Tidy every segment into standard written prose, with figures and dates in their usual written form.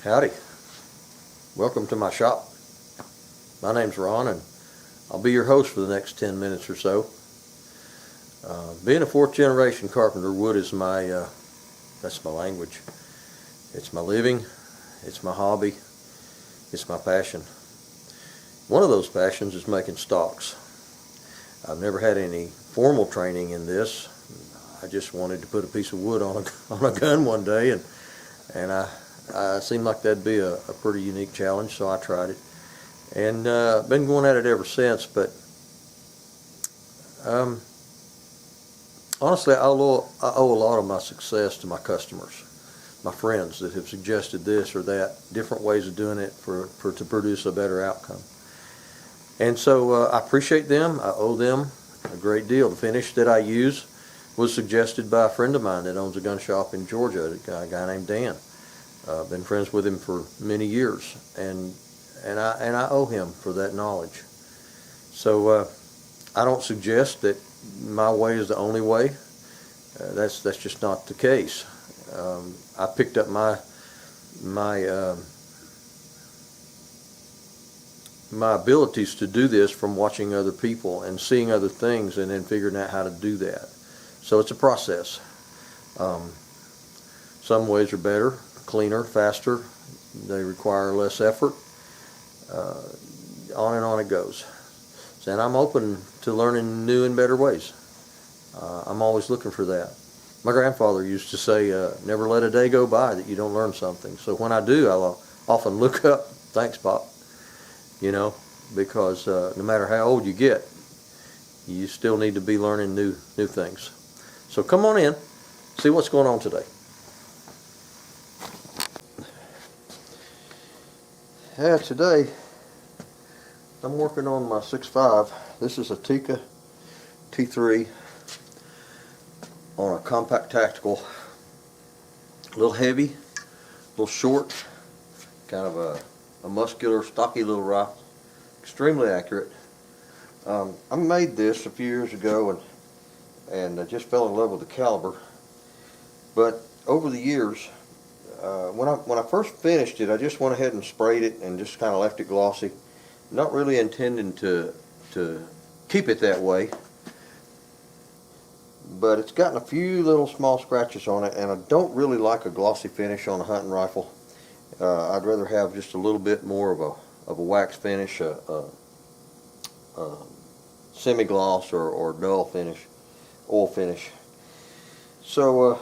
Howdy. Welcome to my shop. My name's Ron and I'll be your host for the next 10 minutes or so. Being a fourth generation carpenter, wood is that's my language. It's my living, it's my hobby, it's my passion. One of those passions is making stocks. I've never had any formal training in this. I just wanted to put a piece of wood on a gun one day, and I seemed like that'd be a pretty unique challenge, so I tried it, and been going at it ever since. But honestly, I owe a lot of my success to my customers, my friends that have suggested this or that, different ways of doing it to produce a better outcome. And so I appreciate them. I owe them a great deal. The finish that I use was suggested by a friend of mine that owns a gun shop in Georgia, a guy named Dan. I've been friends with him for many years, and I owe him for that knowledge. So I don't suggest that my way is the only way. That's just not the case. I picked up my abilities to do this from watching other people and seeing other things and then figuring out how to do that. So it's a process. Some ways are better, cleaner, faster. They require less effort. On and on it goes. And I'm open to learning new and better ways. I'm always looking for that. My grandfather used to say, never let a day go by that you don't learn something. So when I do, I'll often look up, thanks, Pop, because no matter how old you get, you still need to be learning new things. So come on in, see what's going on today. Yeah, today I'm working on my 6.5. This is a Tikka T3 on a compact tactical. A little heavy, a little short, kind of a muscular, stocky little rifle. Extremely accurate. I made this a few years ago and I just fell in love with the caliber. But over the years, when I first finished it, I just went ahead and sprayed it and just kind of left it glossy, not really intending to keep it that way. But it's gotten a few little small scratches on it, and I don't really like a glossy finish on a hunting rifle. I'd rather have just a little bit more of a wax finish, semi-gloss or dull finish, oil finish. So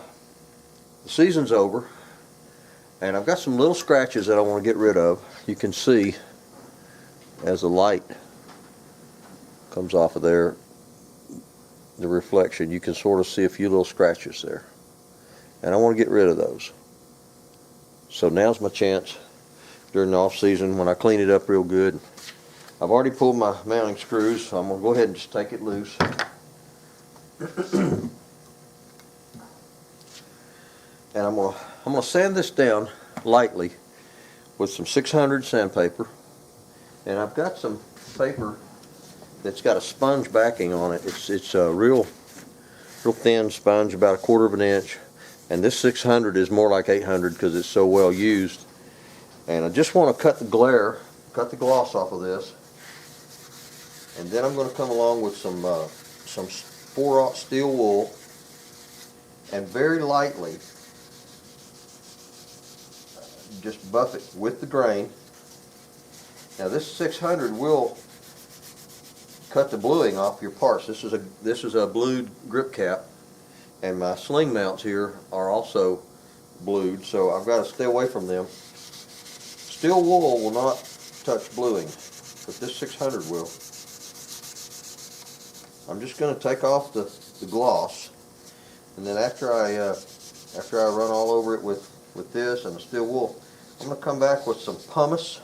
the season's over, and I've got some little scratches that I want to get rid of. You can see as the light comes off of there, the reflection, you can sort of see a few little scratches there, and I want to get rid of those. So now's my chance during the off season when I clean it up real good. I've already pulled my mounting screws, so I'm going to go ahead and just take it loose. And I'm going to sand this down lightly with some 600 sandpaper, and I've got some paper that's got a sponge backing on it. It's a real thin sponge, about 1/4 of an inch, and this 600 is more like 800 because it's so well used. And I just want to cut the gloss off of this, and then I'm going to come along with some 4/0 steel wool and very lightly just buff it with the grain. Now this 600 will cut the bluing off your parts. This is a blued grip cap, and my sling mounts here are also blued, so I've got to stay away from them. Steel wool will not touch bluing, but this 600 will. I'm just going to take off the gloss, and then after I run all over it with this and the steel wool, I'm going to come back with some pumice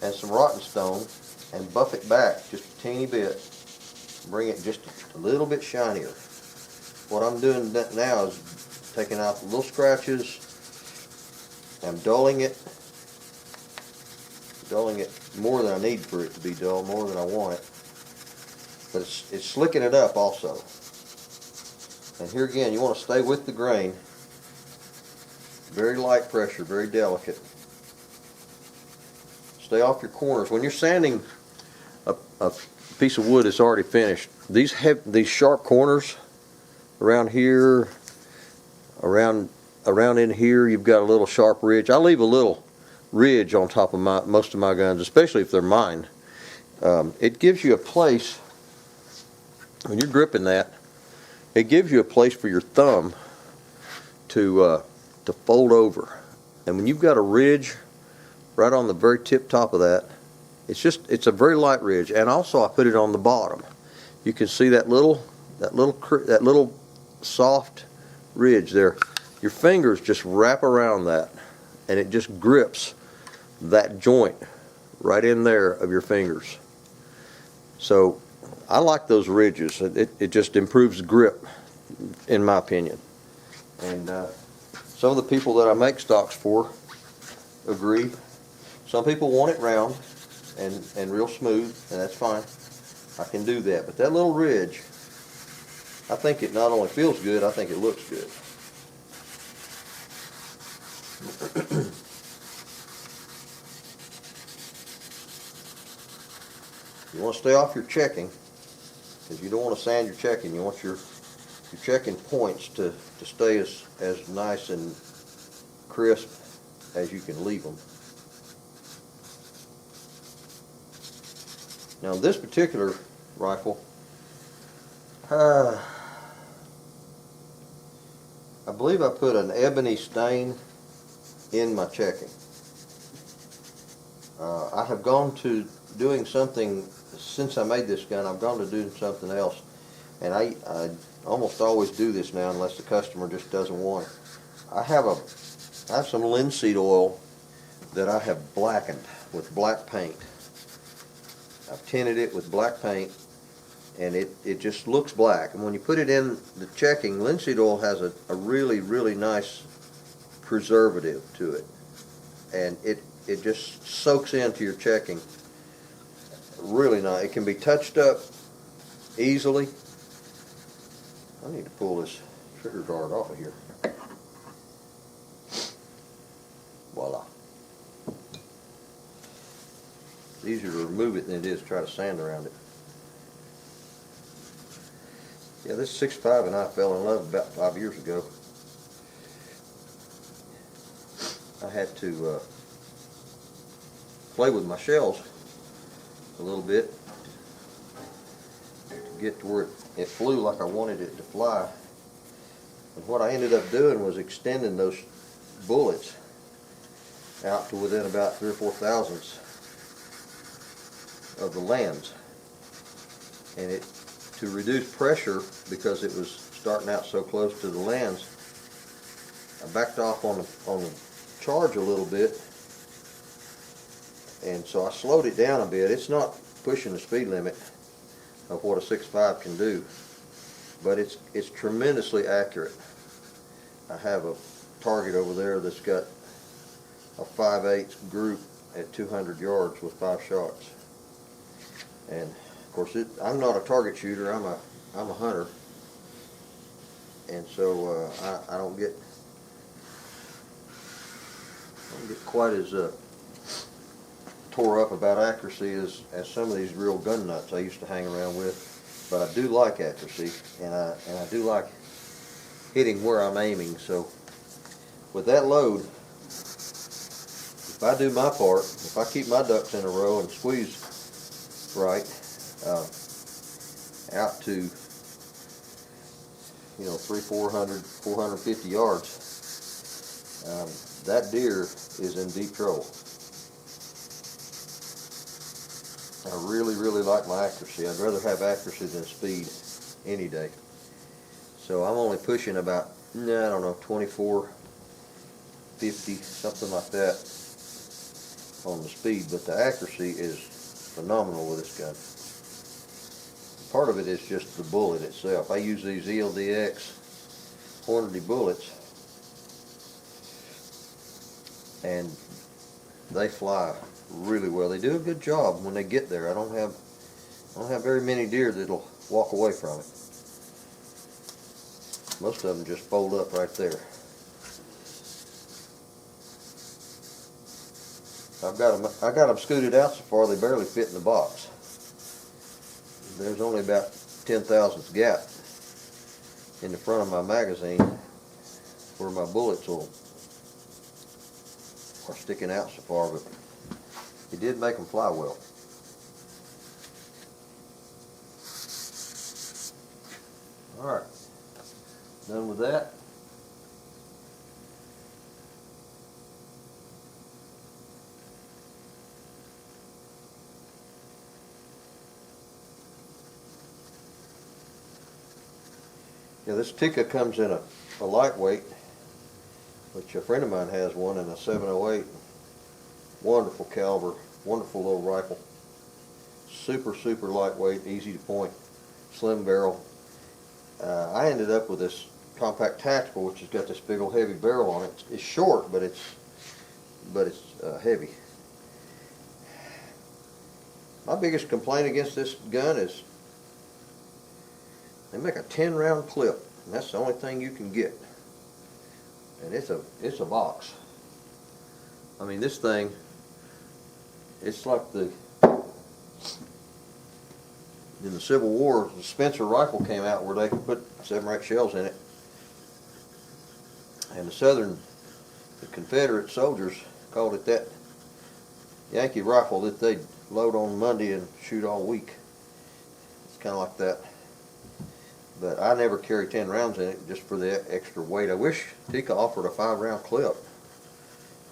and some rotten stone and buff it back just a teeny bit, bring it just a little bit shinier. What I'm doing now is taking out the little scratches. I'm dulling it more than I need for it to be dull, more than I want it. But it's slicking it up also. And here again, you want to stay with the grain. Very light pressure, very delicate. Stay off your corners. When you're sanding a piece of wood that's already finished, these sharp corners around here, around in here, you've got a little sharp ridge. I leave a little ridge on top of most of my guns, especially if they're mine. It gives you a place, when you're gripping that, it gives you a place for your thumb to fold over. And when you've got a ridge right on the very tip top of that, it's a very light ridge. And also I put it on the bottom. You can see that little soft ridge there. Your fingers just wrap around that, and it just grips that joint right in there of your fingers. So I like those ridges. It just improves grip, in my opinion. And some of the people that I make stocks for agree. Some people want it round and real smooth, and that's fine. I can do that. But that little ridge, I think it not only feels good, I think it looks good. You want to stay off your checking, because you don't want to sand your checking. You want your checking points to stay as nice and crisp as you can leave them. Now this particular rifle, I believe I put an ebony stain in my checking. I have gone to doing something, since I made this gun, I've gone to doing something else. And I almost always do this now unless the customer just doesn't want it. I have some linseed oil that I have blackened with black paint. I've tinted it with black paint, and it just looks black. And when you put it in the checking, linseed oil has a really, really nice preservative to it. And it just soaks into your checking really nice. It can be touched up easily. I need to pull this trigger guard off of here. Voila. It's easier to remove it than it is to try to sand around it. Yeah, this 6.5 and I fell in love about 5 years ago. I had to play with my shells a little bit to get to where it flew like I wanted it to fly. And what I ended up doing was extending those bullets out to within about 3 or 4 thousandths of the lands. And to reduce pressure, because it was starting out so close to the lands, I backed off on the charge a little bit, and so I slowed it down a bit. It's not pushing the speed limit of what a 6.5 can do, but it's tremendously accurate. I have a target over there that's got a 5/8 group at 200 yards with 5 shots. And of course, I'm not a target shooter. I'm a hunter, and so I don't get quite as tore up about accuracy as some of these real gun nuts I used to hang around with. But I do like accuracy, and I do like hitting where I'm aiming. So with that load, if I do my part, if I keep my ducks in a row and squeeze right out to 300, 450 yards, that deer is in deep trouble. I really, really like my accuracy. I'd rather have accuracy than speed any day. So I'm only pushing about, I don't know, 24, 50, something like that on the speed, but the accuracy is phenomenal with this gun. Part of it is just the bullet itself. I use these ELDX Hornady bullets, and they fly really well. They do a good job when they get there. I don't have very many deer that'll walk away from it. Most of them just fold up right there. I got them scooted out so far they barely fit in the box. There's only about 10,000th gap in the front of my magazine where my bullets are sticking out so far, but it did make them fly well. Alright, done with that. Yeah, this Tikka comes in a lightweight, which a friend of mine has one in a 708. Wonderful caliber, wonderful little rifle. Super, super lightweight, easy to point, slim barrel. I ended up with this compact tactical, which has got this big old heavy barrel on it. It's short, but it's heavy. My biggest complaint against this gun is they make a 10-round clip, and that's the only thing you can get. And it's a box. I mean, this thing, it's like in the Civil War, the Spencer rifle came out where they could put 7 or 8 shells in it. And the Confederate soldiers called it that Yankee rifle that they'd load on Monday and shoot all week. It's kind of like that. But I never carry 10 rounds in it just for the extra weight. I wish Tikka offered a 5-round clip.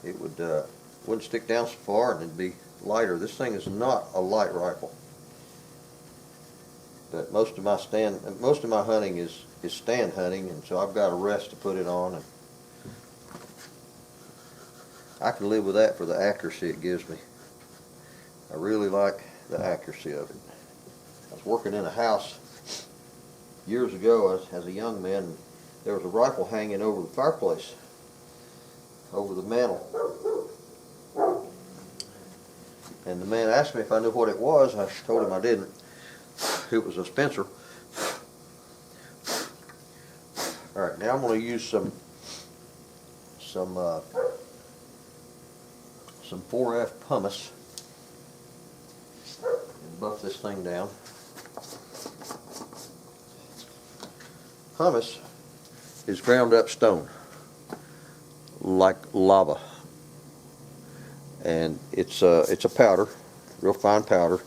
It wouldn't stick down so far and it'd be lighter. This thing is not a light rifle. But most of my hunting is stand hunting, and so I've got a rest to put it on, and I can live with that for the accuracy it gives me. I really like the accuracy of it. I was working in a house years ago as a young man, and there was a rifle hanging over the fireplace, over the mantle. And the man asked me if I knew what it was. I told him I didn't. It was a Spencer. Alright, now I'm going to use some 4F pumice and buff this thing down. Pumice is ground up stone, like lava, and it's a powder, real fine powder.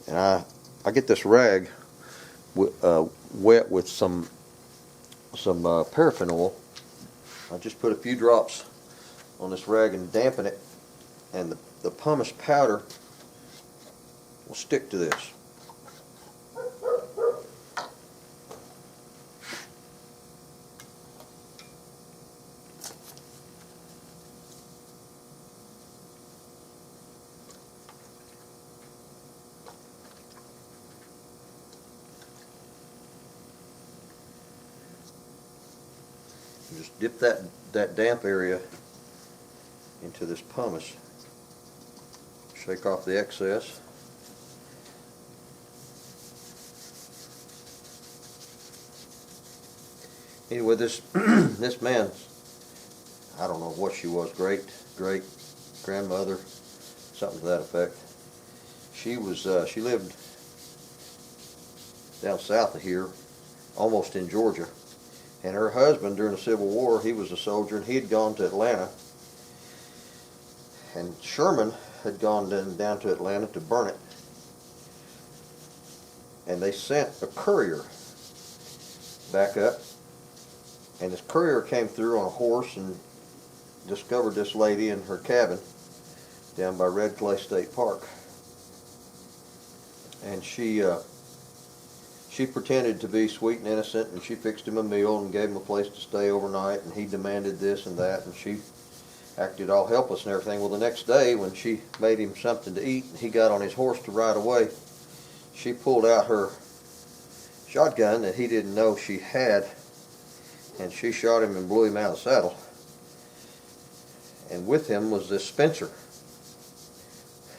And I get this rag wet with some paraffin oil. I just put a few drops on this rag and dampen it, and the pumice powder will stick to this. Just dip that damp area into this pumice. Shake off the excess. Anyway, this this man, I don't know what she was, great grandmother, something to that effect. She lived down south of here, almost in Georgia. And her husband, during the Civil War, he was a soldier, and he had gone to Atlanta. And Sherman had gone down to Atlanta to burn it. And they sent a courier back up. And this courier came through on a horse and discovered this lady in her cabin down by Red Clay State Park. And she pretended to be sweet and innocent, and she fixed him a meal and gave him a place to stay overnight, and he demanded this and that, and she acted all helpless and everything. Well, the next day when she made him something to eat and he got on his horse to ride away, she pulled out her shotgun that he didn't know she had, and she shot him and blew him out of the saddle. And with him was this Spencer.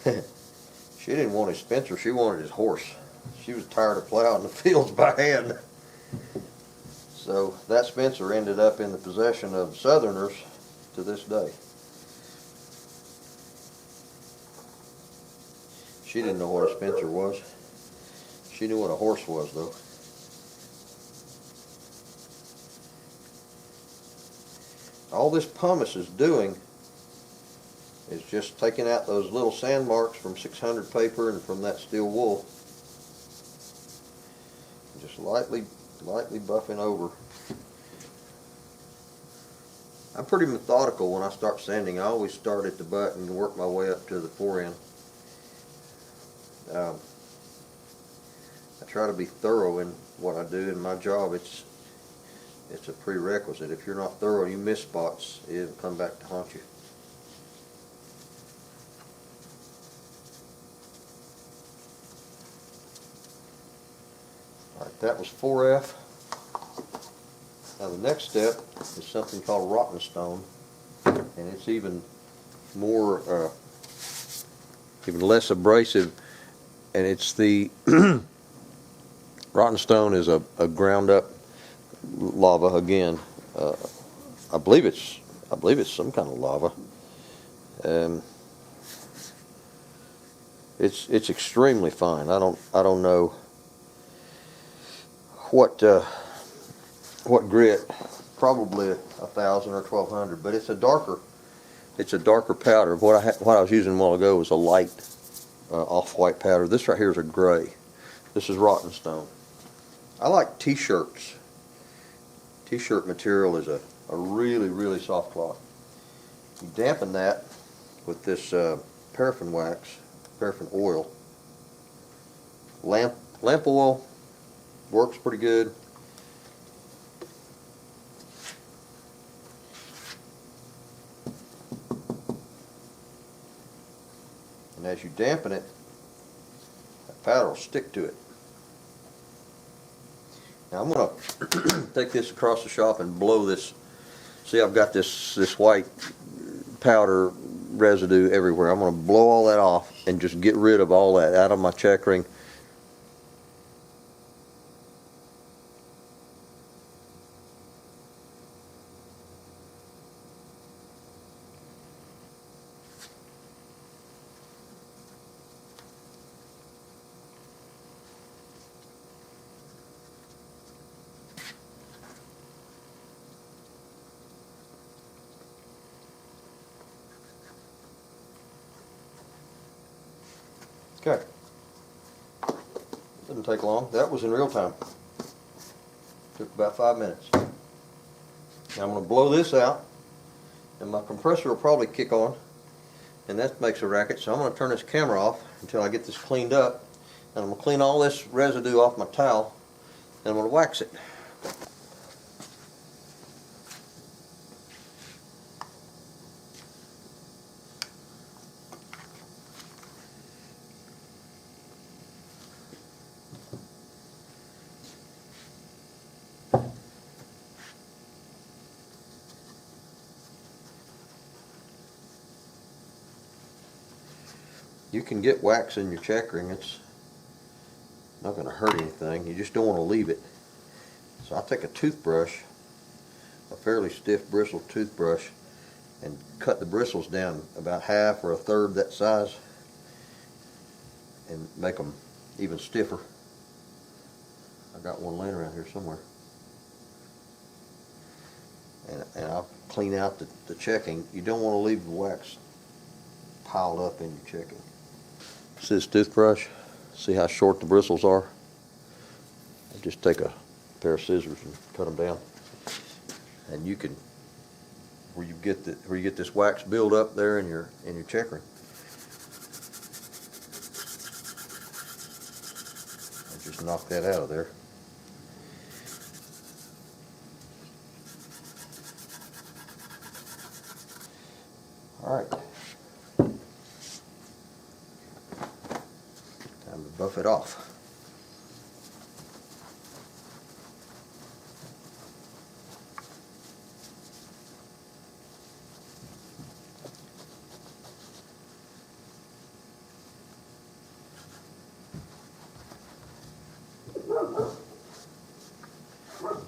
She didn't want his Spencer, she wanted his horse. She was tired of plowing the fields by hand. So that Spencer ended up in the possession of Southerners to this day. She didn't know what a Spencer was. She knew what a horse was, though. All this pumice is doing is just taking out those little sand marks from 600 paper and from that steel wool. Just lightly buffing over. I'm pretty methodical when I start sanding. I always start at the butt and work my way up to the forend. I try to be thorough in what I do in my job. It's a prerequisite. If you're not thorough, you miss spots, it'll come back to haunt you. Alright, that was 4F. Now the next step is something called rotten stone, and it's even more, even less abrasive, and it's the rotten stone is a ground up lava again. I believe it's some kind of lava. It's extremely fine. I don't know what grit, probably 1,000 or 1,200, but it's a darker powder. What I was using a while ago was a light off-white powder. This right here is a gray. This is rotten stone. I like t-shirts. T-shirt material is a really soft cloth. You dampen that with this paraffin wax, paraffin oil. Lamp oil works pretty good. And as you dampen it, that powder will stick to it. Now I'm going to take this across the shop and blow this. See, I've got this white powder residue everywhere. I'm going to blow all that off and just get rid of all that out of my checkering. Okay. Didn't take long. That was in real time. Took about 5 minutes. Now I'm going to blow this out, and my compressor will probably kick on, and that makes a racket. So I'm going to turn this camera off until I get this cleaned up, and I'm going to clean all this residue off my towel, and I'm going to wax it. You can get wax in your checkering. It's not going to hurt anything. You just don't want to leave it. So I'll take a toothbrush, a fairly stiff bristled toothbrush, and cut the bristles down about half or a third that size and make them even stiffer. I got one laying around here somewhere. And I'll clean out the checking. You don't want to leave the wax piled up in your checking. See this toothbrush? See how short the bristles are? I just take a pair of scissors and cut them down. And you can, where you get this wax build up there in your checkering. I just knock that out of there. All right. Time to buff it off.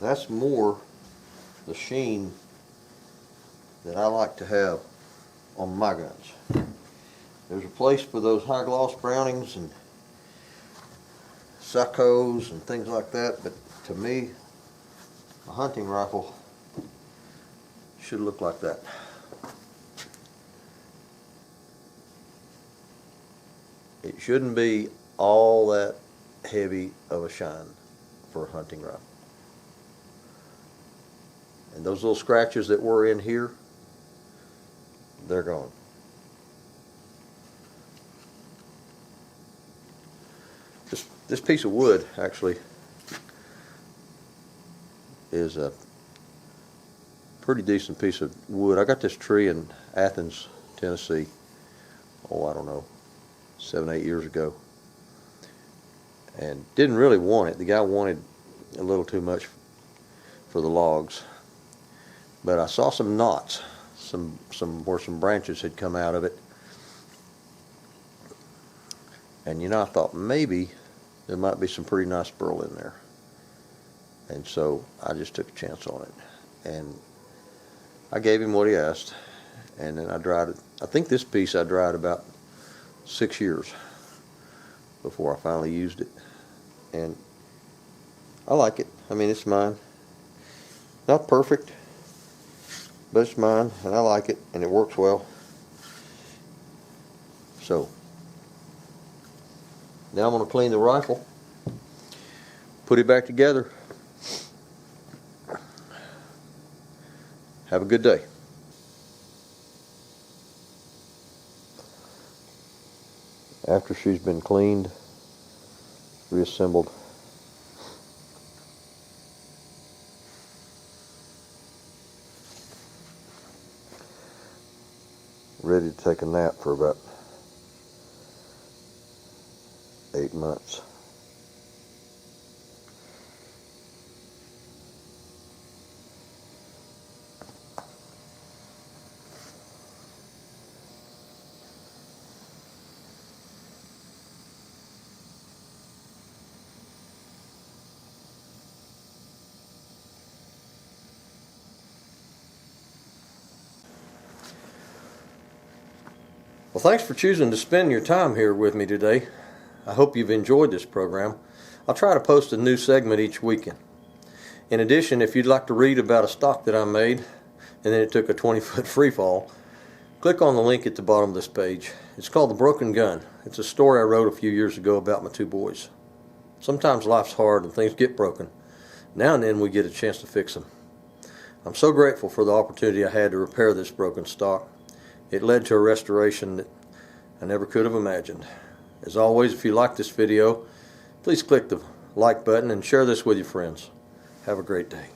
That's more the sheen that I like to have on my guns. There's a place for those high gloss Brownings and Suckos and things like that, but to me, a hunting rifle should look like that. It shouldn't be all that heavy of a shine for a hunting rifle. And those little scratches that were in here, they're gone. This piece of wood actually is a pretty decent piece of wood. I got this tree in Athens, Tennessee, oh, I don't know, 7, 8 years ago, and didn't really want it. The guy wanted a little too much for the logs, but I saw some knots, where some branches had come out of it, and you know, I thought maybe there might be some pretty nice burl in there, and so I just took a chance on it, and I gave him what he asked, and then I dried it. I think this piece I dried about 6 years before I finally used it, and I like it. I mean, it's mine. Not perfect, but it's mine, and I like it, and it works well. So now I'm going to clean the rifle, put it back together. Have a good day. After she's been cleaned, reassembled, ready to take a nap for about 8 months. Well, thanks for choosing to spend your time here with me today. I hope you've enjoyed this program. I'll try to post a new segment each weekend. In addition, if you'd like to read about a stock that I made and then it took a 20-foot free fall, click on the link at the bottom of this page. It's called The Broken Gun. It's a story I wrote a few years ago about my 2 boys. Sometimes life's hard and things get broken. Now and then we get a chance to fix them. I'm so grateful for the opportunity I had to repair this broken stock. It led to a restoration that I never could have imagined. As always, if you like this video, please click the like button and share this with your friends. Have a great day.